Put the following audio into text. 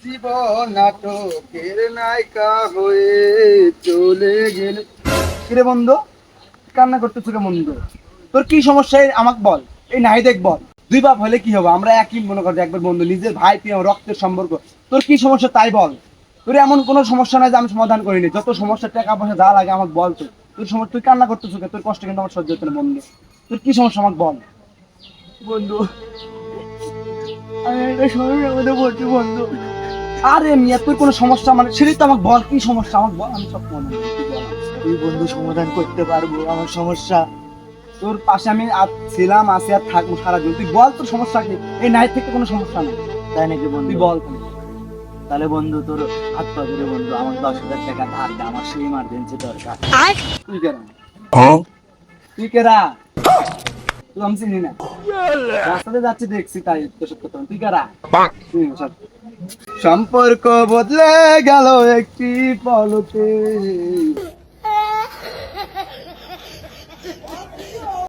জীবন নাটকের নায়িকা হয়ে চলে গেলে। কিরে বন্ধু, কান্না করতেছ কে বন্ধু? তোর কি সমস্যা আমাকে বল। এই নাই দেখ বল, দুই বাপ হলে কি হবে? আমরা একই মনে করি একবার বন্ধু, নিজের ভাই প্রিয় রক্তের সম্পর্ক। তোর কি সমস্যা তাই বল। তোর এমন কোনো সমস্যা নাই যে আমি সমাধান করিনি। যত সমস্যা, টাকা পয়সা যা লাগে আমাকে বল। তোর সমস্যা, তুই কান্না করতেছ কে? তোর কষ্ট কিন্তু আমার সহ্য হচ্ছে না বন্ধু। তোর কি সমস্যা আমাকে বল বন্ধু। আমি একটা সমস্যার মধ্যে পড়ছি বন্ধু। আরে মিয়া, তোর কোনো সমস্যা মানে সেটাই তো আমাকে বল। কি সমস্যা আমাকে বল, আমি সব সমাধান করছি, তুই বল আমাকে। তুই বন্ধু সমাধান করতে পারবো আমার সমস্যা? তোর পাশে আমি ছিলাম, আছি আর থাকবো সারা জীবন। তুই বল তোর সমস্যা কি। এই নাইট থেকে কোনো সমস্যা নেই, তাই নাকি তুই বন্ধু? বল খালি। তাহলে বন্ধু তোর হাত পা ধরে বন্ধু আমার 10,000 টাকা ধার দে, আমার সেই ইমার্জেন্সি দরকার। তুই কেরা? তুই কেরা? তুই আমি চিনি না, রাস্তাতে যাচ্ছি দেখছি তাই তোর সাথে কথা বলি। তুই কেরা? তুই সব। সম্পর্ক বদলে গেল একটি পলকে,